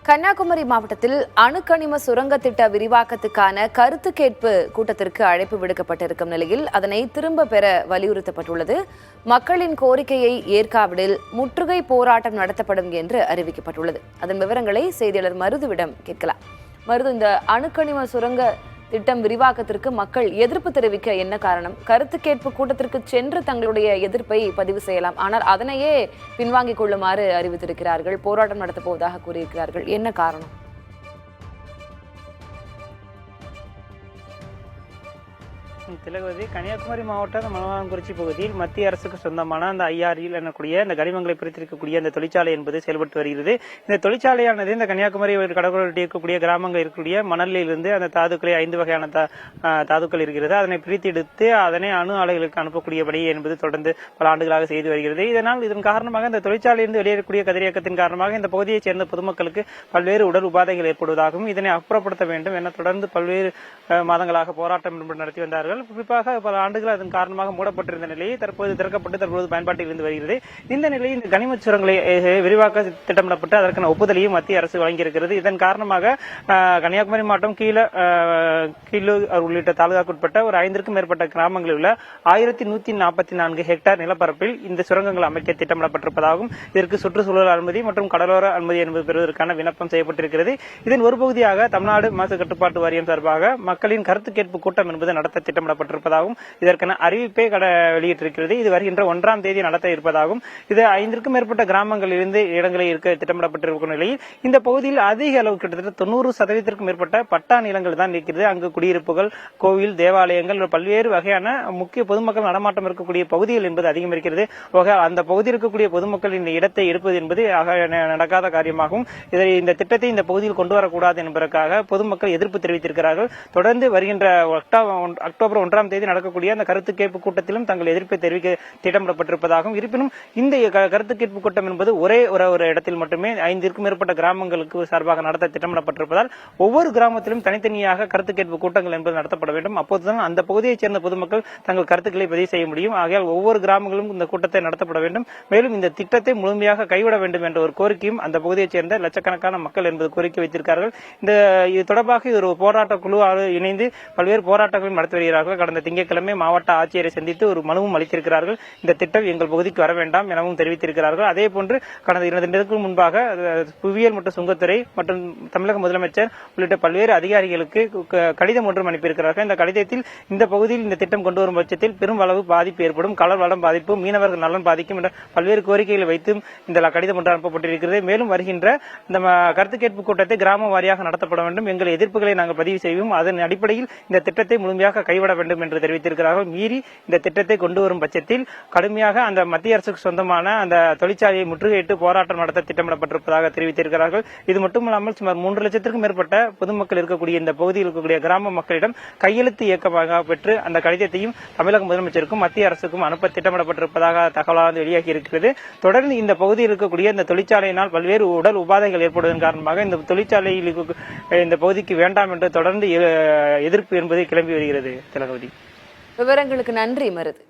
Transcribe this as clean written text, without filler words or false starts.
கன்னியாகுமரி மாவட்டத்தில் அணுக்கனிம சுரங்க திட்ட விரிவாக்கத்துக்கான கருத்து கேட்பு கூட்டத்திற்கு அழைப்பு விடுக்கப்பட்டிருக்கும் நிலையில் அதனை திரும்ப பெற வலியுறுத்தப்பட்டுள்ளது. மக்களின் கோரிக்கையை ஏற்காவிடில் முற்றுகை போராட்டம் நடத்தப்படும் என்று அறிவிக்கப்பட்டுள்ளது. அதன் விவரங்களை செய்தியாளர் மருதுவிடம் கேட்கலாம். மருது, இந்த அணுக்கனிம சுரங்க திட்டம் விரிவாக்கத்திற்கு மக்கள் எதிர்ப்பு தெரிவிக்க என்ன காரணம்? கருத்து கேட்பு கூட்டத்திற்கு சென்று தங்களுடைய எதிர்ப்பை பதிவு செய்யலாம், ஆனால் அதனையே பின்வாங்கிக் கொள்ளுமாறு அறிவித்திருக்கிறார்கள். போராட்டம் நடத்தப் போவதாக கூறியிருக்கிறார்கள். என்ன காரணம்? திலகவதி, கன்னியாகுமரி மாவட்டம் மலவான்குறிச்சி பகுதியில் மத்திய அரசுக்கு சொந்தமான அந்த ஐஆர்இல் எனக்கூடிய இந்த கனிமங்களை பிரித்திருக்கக்கூடிய அந்த தொழிற்சாலை என்பது செயல்பட்டு வருகிறது. இந்த தொழிற்சாலையானது இந்த கன்னியாகுமரி கடற்கரை இருக்கக்கூடிய கிராமங்கள் இருக்கக்கூடிய மணலிலிருந்து அந்த தாதுக்களை 5 வகையான தாதுக்கள் இருக்கிறது. அதனை பிரித்தெடுத்து அதனை அணு ஆலைகளுக்கு அனுப்பக்கூடிய பணி என்பது தொடர்ந்து பல ஆண்டுகளாக செய்து வருகிறது. இதன் காரணமாக இந்த தொழிற்சாலையிலிருந்து வெளியேறக்கூடிய கதிரியக்கத்தின் காரணமாக இந்த பகுதியைச் சேர்ந்த பொதுமக்களுக்கு பல்வேறு உடல் உபாதைகள் ஏற்படுவதாகவும் இதனை அப்புறப்படுத்த வேண்டும் என தொடர்ந்து பல்வேறு மாதங்களாக போராட்டம் நடத்தி வந்தார்கள். குறிப்பாக பல ஆண்டுகள் அதன் காரணமாக மூடப்பட்டிருந்த நிலையை தற்போது திறக்கப்பட்டு தற்போது பயன்பாட்டில் இருந்து வருகிறது. இந்த நிலையில் இந்த கனிம சுரங்களை விரிவாக்க திட்டமிடப்பட்டு அதற்கான ஒப்புதலையும் மத்திய அரசு வழங்கியிருக்கிறது. இதன் காரணமாக கன்னியாகுமரி மாவட்டம் கீழூர் உள்ளிட்ட தாலுகாக்குட்பட்ட ஒரு 5க்கும் மேற்பட்ட கிராமங்களில் உள்ள 1144 ஹெக்டேர் நிலப்பரப்பில் இந்த சுரங்கங்கள் அமைக்க திட்டமிடப்பட்டிருப்பதாகவும் இதற்கு சுற்றுச்சூழல் அனுமதி மற்றும் கடலோர அனுமதி என்பது பெறுவதற்கான விண்ணப்பம் செய்யப்பட்டிருக்கிறது. இதன் ஒரு பகுதியாக தமிழ்நாடு மாசு கட்டுப்பாட்டு வாரியம் சார்பாக மக்களின் கருத்து கேட்பு கூட்டம் என்பது நடத்த திட்டமிடப்பட்டிருப்பதாகவும் இதற்கான அறிவிப்பை வெளியிட்டிருக்கிறது. இது வருகின்ற 1ஆம் தேதி நடத்த இருப்பதாகவும் இது 5க்கும் மேற்பட்ட கிராமங்களில் இருந்து இடங்களை இருக்க திட்டமிடப்பட்டிருக்கும் நிலையில் இந்த பகுதியில் அதிக அளவு கிட்டத்தட்ட 90% மேற்பட்ட பட்டா நிலங்கள் தான் இருக்கிறது. அங்கு குடியிருப்புகள், கோவில், தேவாலயங்கள், பல்வேறு வகையான முக்கிய பொதுமக்கள் நடமாட்டம் இருக்கக்கூடிய பகுதிகள் என்பது அதிகம் இருக்கிறது. அந்த பகுதியில் இருக்கக்கூடிய பொதுமக்கள் இந்த இடத்தை எடுப்பது என்பது நடக்காத காரியமாகவும் இந்த திட்டத்தை இந்த பகுதியில் கொண்டு வரக்கூடாது என்பதற்காக பொதுமக்கள் எதிர்ப்பு தெரிவித்திருக்கிறார்கள். தொடர்ந்து வருகின்ற அக்டோபர் 1ஆம் தேதி நடக்கக்கூடிய அந்த கருத்து கேட்பு கூட்டத்திலும் தங்கள் எதிர்ப்பை தெரிவிக்க திட்டமிடப்பட்டிருப்பதாகவும், இருப்பினும் இந்த கருத்து கேட்பு கூட்டம் என்பது ஒரே ஒரு இடத்தில் மட்டுமே 5க்கும் மேற்பட்ட கிராமங்களுக்கு சார்பாக நடத்த திட்டமிடப்பட்டிருப்பதால் ஒவ்வொரு கிராமத்திலும் தனித்தனியாக கருத்து கேட்பு கூட்டங்கள் என்பது நடத்தப்பட வேண்டும். அப்போதுதான் அந்த பகுதியைச் சேர்ந்த பொதுமக்கள் தங்கள் கருத்துக்களை பதிவு செய்ய முடியும். ஆகையால் ஒவ்வொரு கிராமங்களும் இந்த கூட்டத்தை நடத்தப்பட வேண்டும். மேலும் இந்த திட்டத்தை முழுமையாக கைவிட வேண்டும் என்ற ஒரு கோரிக்கையும் அந்த பகுதியைச் சேர்ந்த லட்சக்கணக்கான மக்கள் என்பது கோரிக்கை வைத்திருக்கிறார்கள். இது தொடர்பாக ஒரு போராட்ட குழு இணைந்து பல்வேறு போராட்டங்களும் நடத்தி வருகிறார்கள். கடந்த திங்கட்கிழமை மாவட்ட ஆட்சியரை சந்தித்து ஒரு மனுவும் அளித்திருக்கிறார்கள். இந்த திட்டம் எங்கள் பகுதிக்கு வர வேண்டாம் எனவும் தெரிவித்திருக்கிறார்கள். அதே போன்று கடந்த 2 தினங்களுக்கு முன்பாக புவியியல் மற்றும் சுங்கத்துறை மற்றும் தமிழக முதலமைச்சர் உள்ளிட்ட பல்வேறு அதிகாரிகளுக்கு கடிதம் ஒன்றும் அனுப்பியிருக்கிறார்கள். இந்த கடிதத்தில் இந்த பகுதியில் இந்த திட்டம் கொண்டு வரும் பட்சத்தில் பெரும் அளவு பாதிப்பு ஏற்படும், கடல் வளம் பாதிப்பு, மீனவர்கள் நலன் பாதிக்கும் என்ற பல்வேறு கோரிக்கைகளை வைத்தும் இந்த கடிதம் ஒன்று அனுப்பப்பட்டிருக்கிறது. மேலும் வருகின்ற இந்த கருத்து கேட்பு கூட்டத்தை கிராம வாரியாக நடத்தப்பட வேண்டும். எங்கள் எதிர்ப்புகளை நாங்கள் பதிவு செய்வோம். அதன் அடிப்படையில் இந்த திட்டத்தை முழுமையாக கைவிட வேண்டும் என்று தெரிவித்திருக்கிறார்கள். மீறி இந்த திட்டத்தை கொண்டு வரும் பட்சத்தில் கடுமையாக அந்த மத்திய அரசுக்கு சொந்தமான அந்த தொழிற்சாலையை முற்றுகையிட்டு போராட்டம் நடத்த திட்டமிடப்பட்டிருப்பதாக தெரிவித்திருக்கிறார்கள். இது மட்டுமல்லாமல் சுமார் 3 லட்சத்திற்கும் மேற்பட்ட பொதுமக்கள் இருக்கக்கூடிய இந்த பகுதியில் இருக்கக்கூடிய கிராம மக்களிடம் கையெழுத்து இயக்கமாக பெற்று அந்த கடிதத்தையும் தமிழக முதலமைச்சருக்கும் மத்திய அரசுக்கும் அனுப்ப திட்டமிடப்பட்டிருப்பதாக தகவலாக வெளியாகி இருக்கிறது. தொடர்ந்து இந்த பகுதியில் இருக்கக்கூடிய இந்த தொழிற்சாலையினால் பல்வேறு உடல் உபாதைகள் ஏற்படுவதன் காரணமாக இந்த தொழிற்சாலையில் இந்த பகுதிக்கு வேண்டாம் என்று தொடர்ந்து எதிர்ப்பு என்பது கிளம்பி வருகிறது. திலகவதி, விவரங்களுக்கு நன்றி மருது.